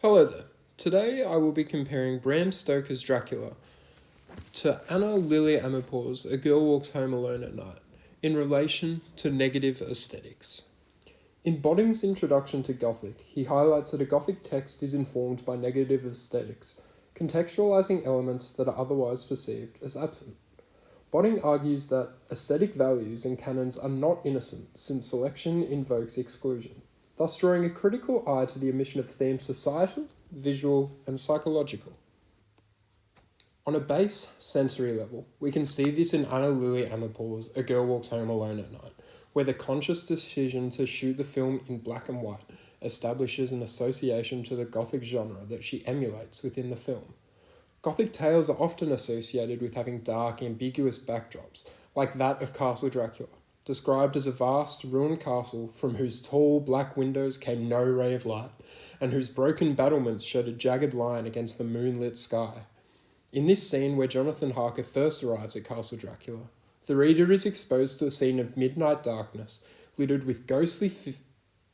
Hello there. Today I will be comparing Bram Stoker's Dracula to Anna Lily Amirpour's A Girl Walks Home Alone at Night in relation to negative aesthetics. In Botting's introduction to Gothic, he highlights that a Gothic text is informed by negative aesthetics, contextualizing elements that are otherwise perceived as absent. Botting argues that aesthetic values and canons are not innocent since selection invokes exclusion, thus drawing a critical eye to the omission of themes societal, visual, and psychological. On a base sensory level, we can see this in Anna Lily Amirpour's A Girl Walks Home Alone at Night, where the conscious decision to shoot the film in black and white establishes an association to the Gothic genre that she emulates within the film. Gothic tales are often associated with having dark, ambiguous backdrops, like that of Castle Dracula, described as a vast, ruined castle from whose tall, black windows came no ray of light, and whose broken battlements showed a jagged line against the moonlit sky. In this scene where Jonathan Harker first arrives at Castle Dracula, the reader is exposed to a scene of midnight darkness, littered with ghostly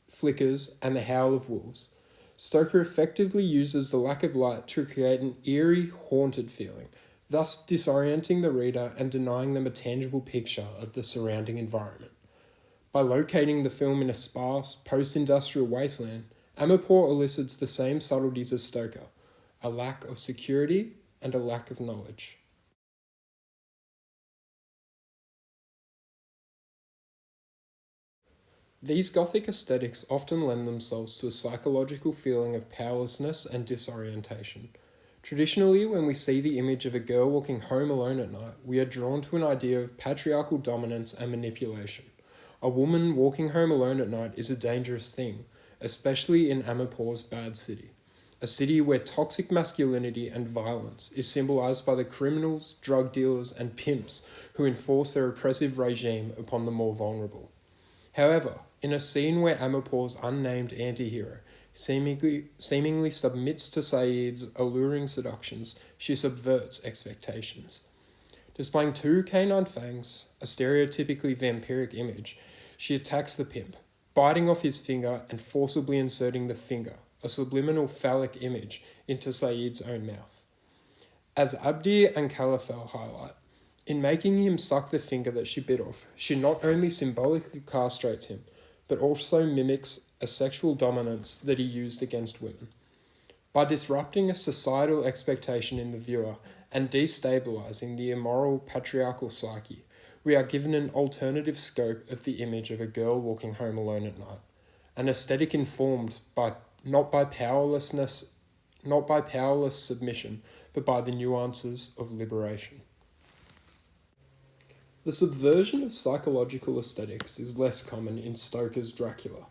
flickers and the howl of wolves. Stoker effectively uses the lack of light to create an eerie, haunted feeling, thus disorienting the reader and denying them a tangible picture of the surrounding environment. By locating the film in a sparse, post-industrial wasteland, Amirpour elicits the same subtleties as Stoker, a lack of security and a lack of knowledge. These Gothic aesthetics often lend themselves to a psychological feeling of powerlessness and disorientation. Traditionally, when we see the image of a girl walking home alone at night, we are drawn to an idea of patriarchal dominance and manipulation. A woman walking home alone at night is a dangerous thing, especially in Amirpour's Bad City, a city where toxic masculinity and violence is symbolized by the criminals, drug dealers, and pimps who enforce their oppressive regime upon the more vulnerable. However, in a scene where Amirpour's unnamed anti-hero seemingly submits to Saeed's alluring seductions, she subverts expectations. Displaying two canine fangs, a stereotypically vampiric image, she attacks the pimp, biting off his finger and forcibly inserting the finger, a subliminal phallic image, into Saeed's own mouth. As Abdi and Calafel highlight, in making him suck the finger that she bit off, she not only symbolically castrates him, but also mimics a sexual dominance that he used against women. By disrupting a societal expectation in the viewer and destabilizing the immoral patriarchal psyche, we are given an alternative scope of the image of a girl walking home alone at night, an aesthetic informed not by powerless submission, but by the nuances of liberation. The subversion of psychological aesthetics is less common in Stoker's Dracula.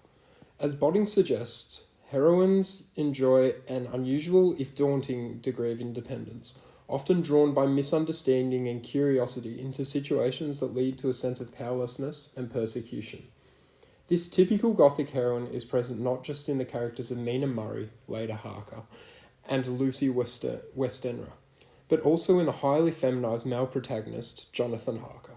As Botting suggests, heroines enjoy an unusual, if daunting, degree of independence, often drawn by misunderstanding and curiosity into situations that lead to a sense of powerlessness and persecution. This typical Gothic heroine is present not just in the characters of Mina Murray, later Harker, and Lucy Westenra, but also in the highly feminized male protagonist, Jonathan Harker.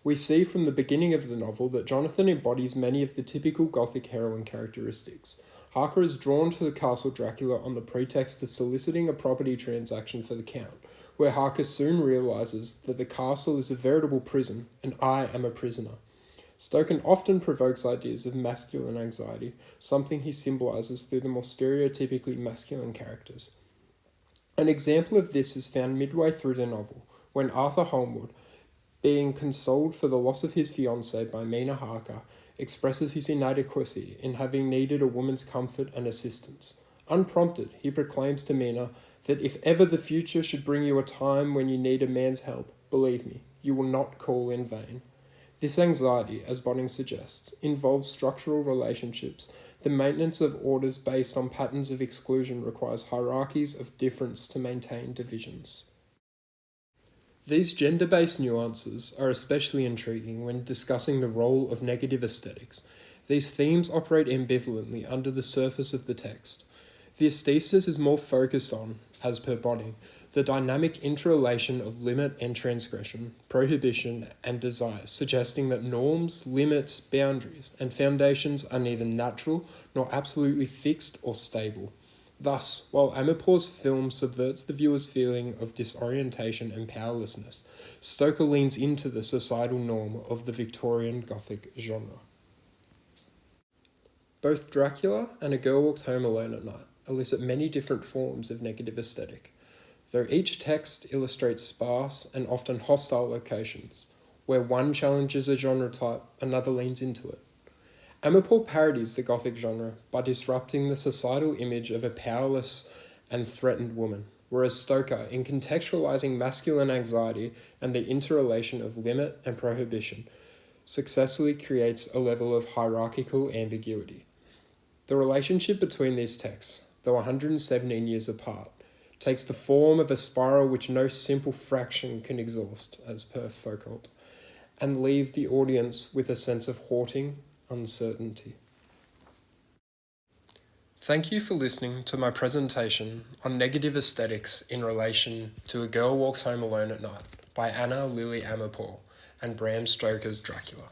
We see from the beginning of the novel that Jonathan embodies many of the typical Gothic heroine characteristics. Harker is drawn to the Castle Dracula on the pretext of soliciting a property transaction for the Count, where Harker soon realizes that the castle is a veritable prison and I am a prisoner. Stoker often provokes ideas of masculine anxiety, something he symbolizes through the more stereotypically masculine characters. An example of this is found midway through the novel, when Arthur Holmwood, being consoled for the loss of his fiancée by Mina Harker, expresses his inadequacy in having needed a woman's comfort and assistance. Unprompted, he proclaims to Mina that if ever the future should bring you a time when you need a man's help, believe me, you will not call in vain. This anxiety, as Botting suggests, involves structural relationships. The maintenance of orders based on patterns of exclusion requires hierarchies of difference to maintain divisions. These gender-based nuances are especially intriguing when discussing the role of negative aesthetics. These themes operate ambivalently under the surface of the text. The aesthesis is more focused on, as per Botting, the dynamic interrelation of limit and transgression, prohibition and desire, suggesting that norms, limits, boundaries, and foundations are neither natural nor absolutely fixed or stable. Thus, while Amirpour's film subverts the viewer's feeling of disorientation and powerlessness, Stoker leans into the societal norm of the Victorian Gothic genre. Both Dracula and A Girl Walks Home Alone at Night elicit many different forms of negative aesthetic, though each text illustrates sparse and often hostile locations, where one challenges a genre type, another leans into it. Amirpour parodies the Gothic genre by disrupting the societal image of a powerless and threatened woman, whereas Stoker, in contextualizing masculine anxiety and the interrelation of limit and prohibition, successfully creates a level of hierarchical ambiguity. The relationship between these texts, though 117 years apart, takes the form of a spiral which no simple fraction can exhaust, as per Foucault, and leave the audience with a sense of haunting uncertainty. Thank you for listening to my presentation on negative aesthetics in relation to A Girl Walks Home Alone at Night by Anna Lily Amirpour and Bram Stoker's Dracula.